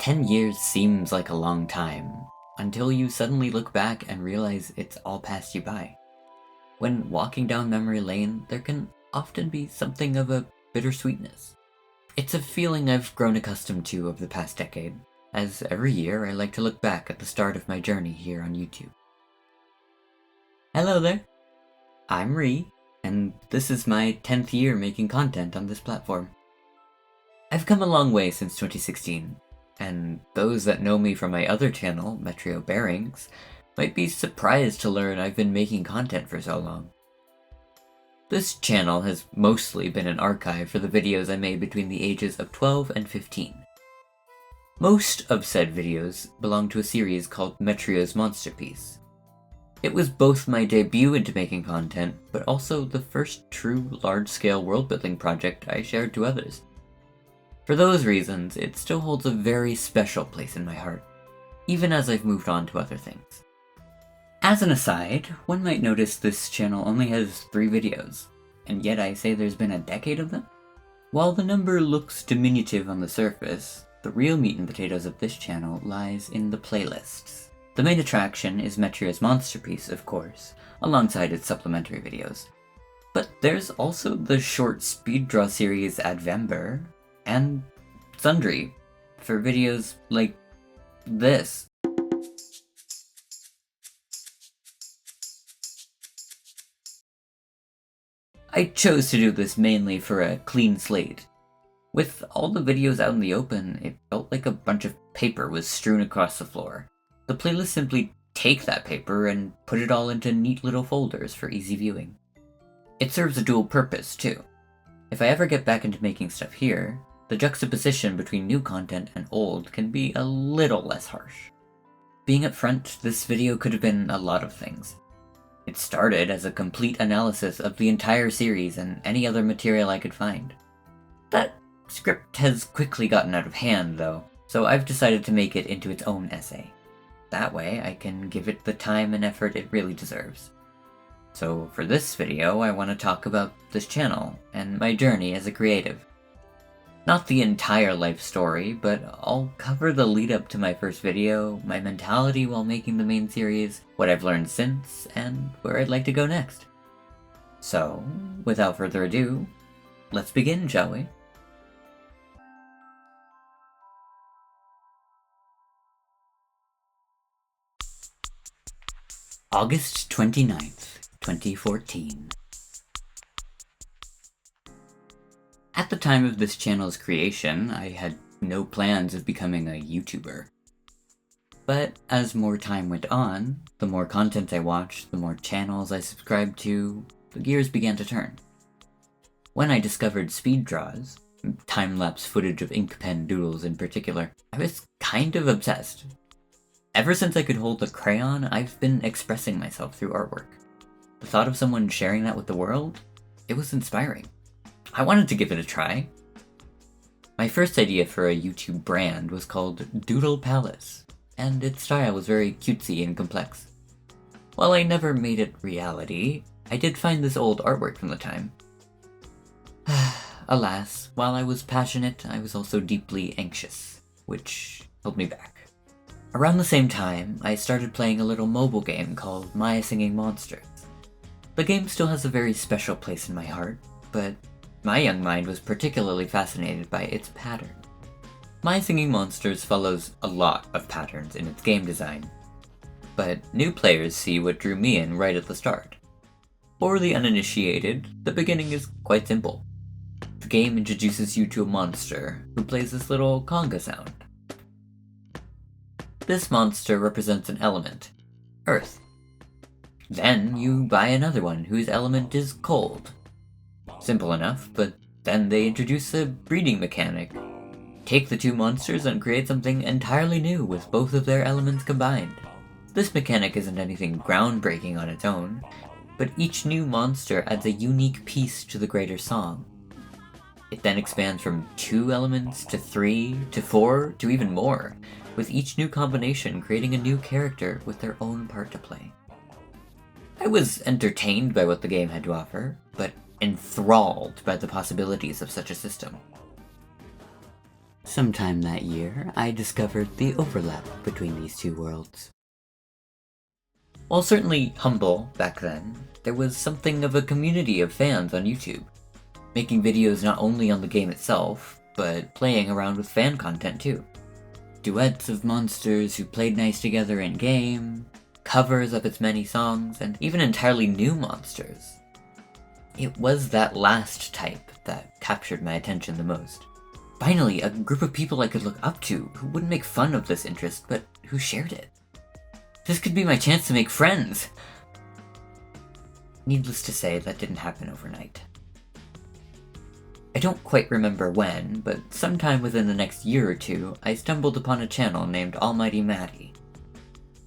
10 years seems like a long time, until you suddenly look back and realize it's all passed you by. When walking down memory lane, there can often be something of a bittersweetness. It's a feeling I've grown accustomed to over the past decade, as every year I like to look back at the start of my journey here on YouTube. Hello there, I'm Ree, and this is my 10th year making content on this platform. I've come a long way since 2016, and those that know me from my other channel, Metro Bearings, might be surprised to learn I've been making content for so long. This channel has mostly been an archive for the videos I made between the ages of 12 and 15. Most of said videos belong to a series called Metrio's Monsterpiece. It was both my debut into making content, but also the first true large-scale world-building project I shared to others. For those reasons, it still holds a very special place in my heart, even as I've moved on to other things. As an aside, one might notice this channel only has 3 videos, and yet I say there's been a decade of them? While the number looks diminutive on the surface, the real meat and potatoes of this channel lies in the playlists. The main attraction is Metrio's Monsterpiece, of course, alongside its supplementary videos. But there's also the short speed draw series Advember, and sundry, for videos like this. I chose to do this mainly for a clean slate. With all the videos out in the open, it felt like a bunch of paper was strewn across the floor. The playlists simply take that paper and put it all into neat little folders for easy viewing. It serves a dual purpose, too. If I ever get back into making stuff here, the juxtaposition between new content and old can be a little less harsh. Being up front, this video could have been a lot of things. It started as a complete analysis of the entire series and any other material I could find. That script has quickly gotten out of hand, though, so I've decided to make it into its own essay. That way, I can give it the time and effort it really deserves. So for this video, I want to talk about this channel and my journey as a creative. Not the entire life story, but I'll cover the lead up to my first video, my mentality while making the main series, what I've learned since, and where I'd like to go next. So, without further ado, let's begin, shall we? August 29th, 2014. At the time of this channel's creation, I had no plans of becoming a YouTuber. But as more time went on, the more content I watched, the more channels I subscribed to, the gears began to turn. When I discovered speed draws, time-lapse footage of ink pen doodles in particular, I was kind of obsessed. Ever since I could hold a crayon, I've been expressing myself through artwork. The thought of someone sharing that with the world, it was inspiring. I wanted to give it a try. My first idea for a YouTube brand was called Doodle Palace, and its style was very cutesy and complex. While I never made it reality, I did find this old artwork from the time. Alas, while I was passionate, I was also deeply anxious, which held me back. Around the same time, I started playing a little mobile game called My Singing Monsters. The game still has a very special place in my heart, but my young mind was particularly fascinated by its pattern. My Singing Monsters follows a lot of patterns in its game design, but new players see what drew me in right at the start. For the uninitiated, the beginning is quite simple. The game introduces you to a monster who plays this little conga sound. This monster represents an element, Earth. Then you buy another one whose element is cold. Simple enough, but then they introduce a breeding mechanic. Take the two monsters and create something entirely new with both of their elements combined. This mechanic isn't anything groundbreaking on its own, but each new monster adds a unique piece to the greater song. It then expands from 2 elements to 3 to 4 to even more, with each new combination creating a new character with their own part to play. I was entertained by what the game had to offer, but enthralled by the possibilities of such a system. Sometime that year, I discovered the overlap between these two worlds. While certainly humble back then, there was something of a community of fans on YouTube, making videos not only on the game itself, but playing around with fan content too. Duets of monsters who played nice together in-game, covers of its many songs, and even entirely new monsters. It was that last type that captured my attention the most. Finally, a group of people I could look up to who wouldn't make fun of this interest, but who shared it. This could be my chance to make friends! Needless to say, that didn't happen overnight. I don't quite remember when, but sometime within the next year or two, I stumbled upon a channel named Almighty Mattie.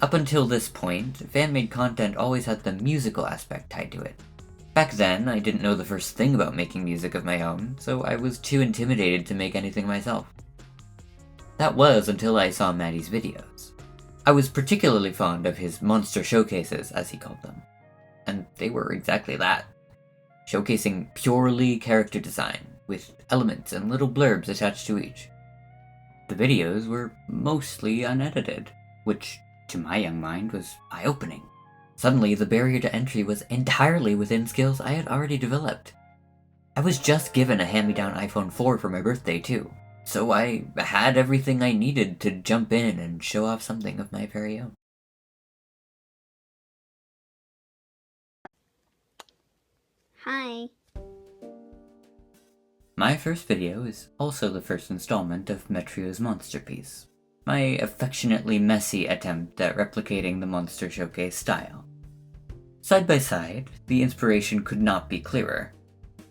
Up until this point, fan-made content always had the musical aspect tied to it. Back then, I didn't know the first thing about making music of my own, so I was too intimidated to make anything myself. That was until I saw Mattie's videos. I was particularly fond of his monster showcases, as he called them. And they were exactly that. Showcasing purely character design, with elements and little blurbs attached to each. The videos were mostly unedited, which, to my young mind, was eye-opening. Suddenly, the barrier to entry was entirely within skills I had already developed. I was just given a hand-me-down iPhone 4 for my birthday, too, so I had everything I needed to jump in and show off something of my very own. Hi. My first video is also the first installment of Metrio's Monster Piece, my affectionately messy attempt at replicating the Monster Showcase style. Side by side, the inspiration could not be clearer,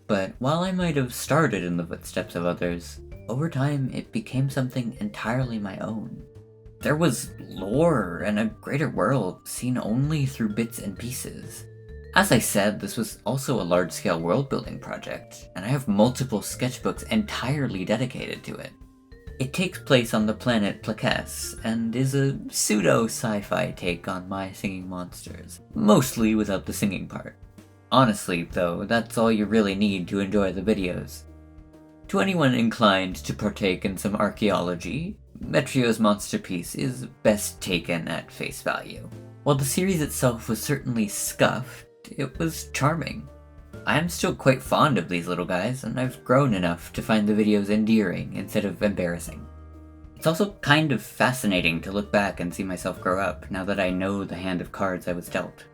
but while I might have started in the footsteps of others, over time it became something entirely my own. There was lore and a greater world seen only through bits and pieces. As I said, this was also a large-scale world-building project, and I have multiple sketchbooks entirely dedicated to it. It takes place on the planet Plaques, and is a pseudo-sci-fi take on my singing monsters, mostly without the singing part. Honestly, though, that's all you really need to enjoy the videos. To anyone inclined to partake in some archaeology, Metrio's Monster Piece is best taken at face value. While the series itself was certainly scuffed, it was charming. I am still quite fond of these little guys, and I've grown enough to find the videos endearing instead of embarrassing. It's also kind of fascinating to look back and see myself grow up, now that I know the hand of cards I was dealt.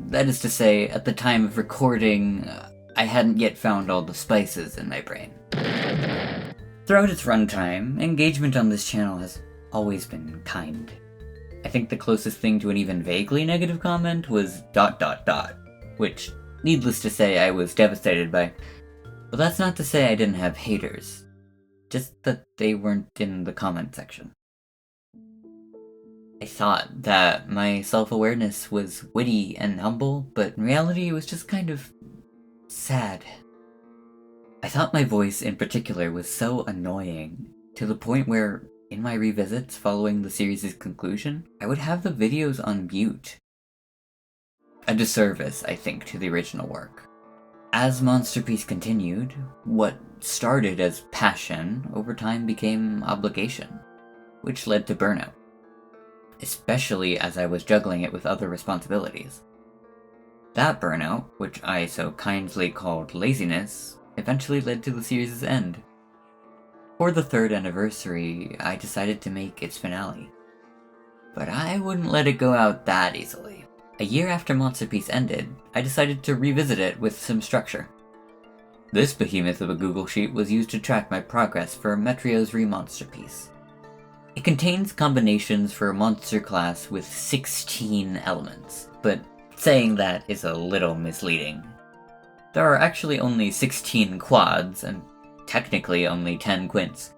That is to say, at the time of recording, I hadn't yet found all the spices in my brain. Throughout its runtime, engagement on this channel has always been kind. I think the closest thing to an even vaguely negative comment was ... which, needless to say, I was devastated by. But that's not to say I didn't have haters. Just that they weren't in the comment section. I thought that my self-awareness was witty and humble, but in reality it was just kind of sad. I thought my voice in particular was so annoying, to the point where, in my revisits following the series' conclusion, I would have the videos on mute. A disservice, I think, to the original work. As Monster Piece continued, what started as passion over time became obligation, which led to burnout. Especially as I was juggling it with other responsibilities. That burnout, which I so kindly called laziness, eventually led to the series' end. For the 3rd anniversary, I decided to make its finale. But I wouldn't let it go out that easily. A year after Monster Piece ended, I decided to revisit it with some structure. This behemoth of a Google Sheet was used to track my progress for Metrio's Remonster Piece. It contains combinations for a monster class with 16 elements, but saying that is a little misleading. There are actually only 16 quads, and technically only 10 quints.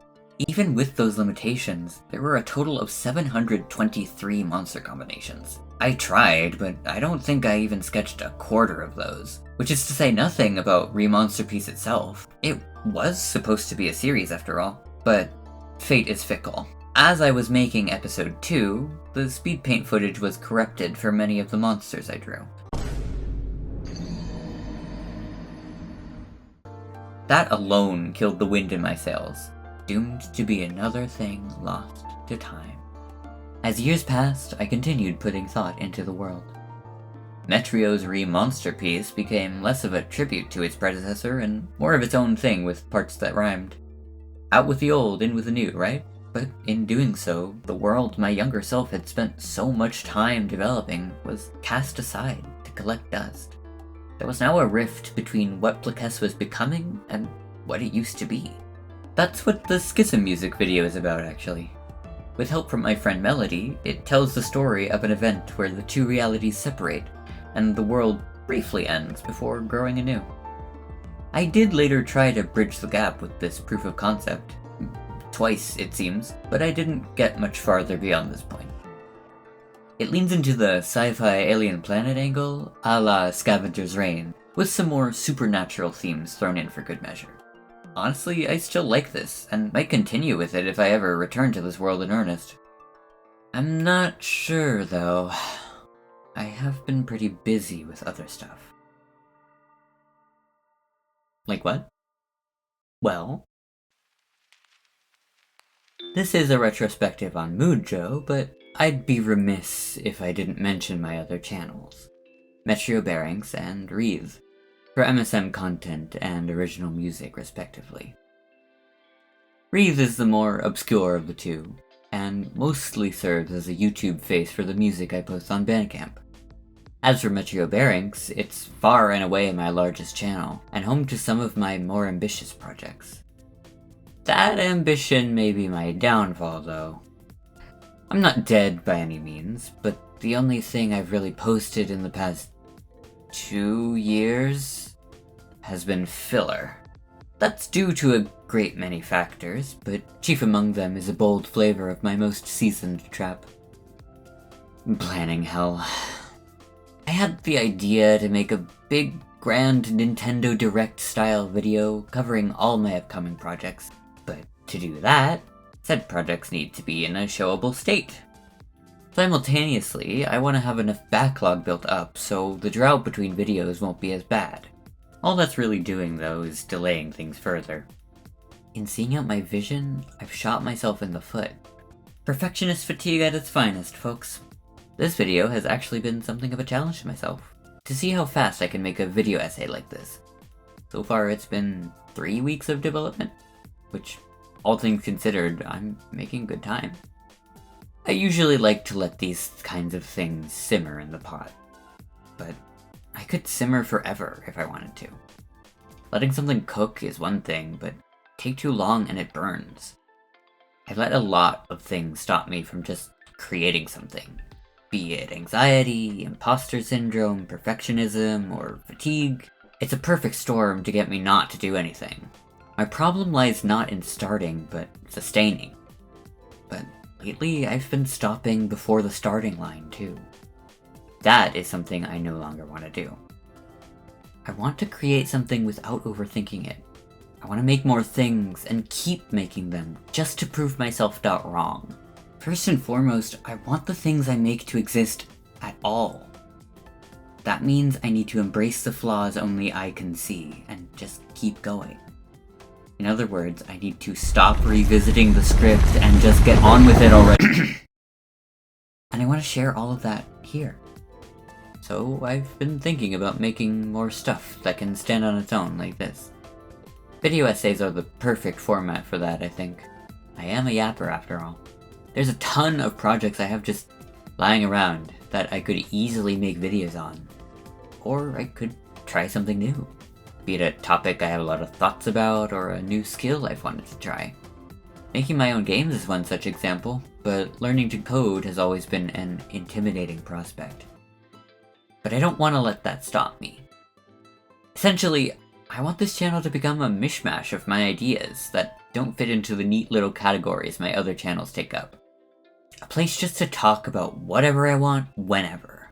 Even with those limitations, there were a total of 723 monster combinations. I tried, but I don't think I even sketched a quarter of those. Which is to say nothing about Remonster Piece itself. It was supposed to be a series after all, but fate is fickle. As I was making episode 2, the speed paint footage was corrupted for many of the monsters I drew. That alone killed the wind in my sails. doomed to be another thing lost to time. As years passed, I continued putting thought into the world. Metrio's Re-Monster piece became less of a tribute to its predecessor and more of its own thing with parts that rhymed. Out with the old, in with the new, right? But in doing so, the world my younger self had spent so much time developing was cast aside to collect dust. There was now a rift between what Plaquesse was becoming and what it used to be. That's what the Schism music video is about, actually. With help from my friend Melody, it tells the story of an event where the two realities separate, and the world briefly ends before growing anew. I did later try to bridge the gap with this proof of concept. Twice, it seems, but I didn't get much farther beyond this point. It leans into the sci-fi alien planet angle, a la Scavenger's Reign, with some more supernatural themes thrown in for good measure. Honestly, I still like this, and might continue with it if I ever return to this world in earnest. I'm not sure, though. I have been pretty busy with other stuff. Like what? Well, this is a retrospective on Moodjo, but I'd be remiss if I didn't mention my other channels, Metro Bearings and Wreath, for MSM content and original music respectively. Wreath is the more obscure of the two, and mostly serves as a YouTube face for the music I post on Bandcamp. As for Metro Bearings, it's far and away my largest channel, and home to some of my more ambitious projects. That ambition may be my downfall, though. I'm not dead by any means, but the only thing I've really posted in the past 2 years has been filler. That's due to a great many factors, but chief among them is a bold flavor of my most seasoned trap. Planning hell. I had the idea to make a big, grand Nintendo Direct style video covering all my upcoming projects, but to do that, said projects need to be in a showable state. Simultaneously, I want to have enough backlog built up so the drought between videos won't be as bad. All that's really doing, though, is delaying things further. In seeing out my vision, I've shot myself in the foot. Perfectionist fatigue at its finest, folks. This video has actually been something of a challenge to myself, to see how fast I can make a video essay like this. So far it's been 3 weeks of development, which, all things considered, I'm making good time. I usually like to let these kinds of things simmer in the pot, but I could simmer forever if I wanted to. Letting something cook is one thing, but take too long and it burns. I've let a lot of things stop me from just creating something. Be it anxiety, imposter syndrome, perfectionism, or fatigue. It's a perfect storm to get me not to do anything. My problem lies not in starting, but sustaining. But lately, I've been stopping before the starting line, too. That is something I no longer want to do. I want to create something without overthinking it. I want to make more things and keep making them just to prove myself not wrong. First and foremost, I want the things I make to exist at all. That means I need to embrace the flaws only I can see and just keep going. In other words, I need to stop revisiting the script and just get on with it already. And I want to share all of that here. So I've been thinking about making more stuff that can stand on its own like this. Video essays are the perfect format for that, I think. I am a yapper after all. There's a ton of projects I have just lying around that I could easily make videos on. Or I could try something new. Be it a topic I have a lot of thoughts about, or a new skill I've wanted to try. Making my own games is one such example, but learning to code has always been an intimidating prospect. But I don't want to let that stop me. Essentially, I want this channel to become a mishmash of my ideas that don't fit into the neat little categories my other channels take up. A place just to talk about whatever I want, whenever.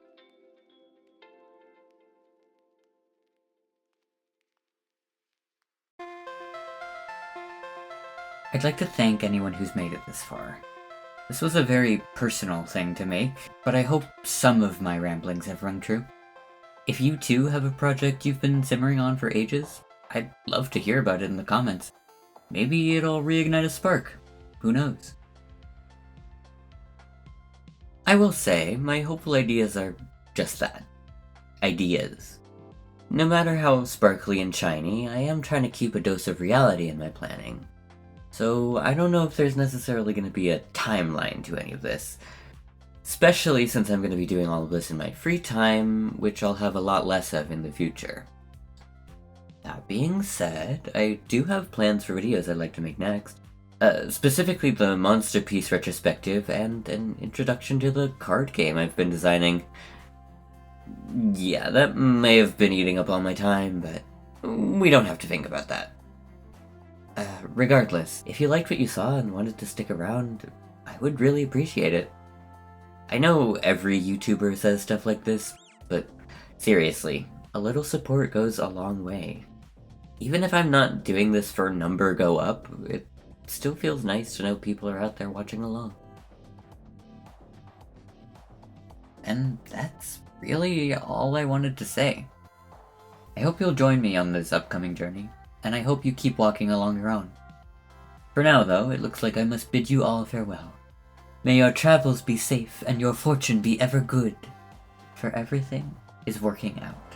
I'd like to thank anyone who's made it this far. This was a very personal thing to make, but I hope some of my ramblings have rung true. If you too have a project you've been simmering on for ages, I'd love to hear about it in the comments. Maybe it'll reignite a spark. Who knows? I will say, my hopeful ideas are just that. Ideas. No matter how sparkly and shiny, I am trying to keep a dose of reality in my planning. So I don't know if there's necessarily going to be a timeline to any of this. Especially since I'm going to be doing all of this in my free time, which I'll have a lot less of in the future. That being said, I do have plans for videos I'd like to make next. Specifically the Monster Piece retrospective and an introduction to the card game I've been designing. Yeah, that may have been eating up all my time, but we don't have to think about that. Regardless, if you liked what you saw and wanted to stick around, I would really appreciate it. I know every YouTuber says stuff like this, but seriously, a little support goes a long way. Even if I'm not doing this for number go up, it still feels nice to know people are out there watching along. And that's really all I wanted to say. I hope you'll join me on this upcoming journey, and I hope you keep walking along your own. For now, though, it looks like I must bid you all farewell. May your travels be safe and your fortune be ever good, for everything is working out.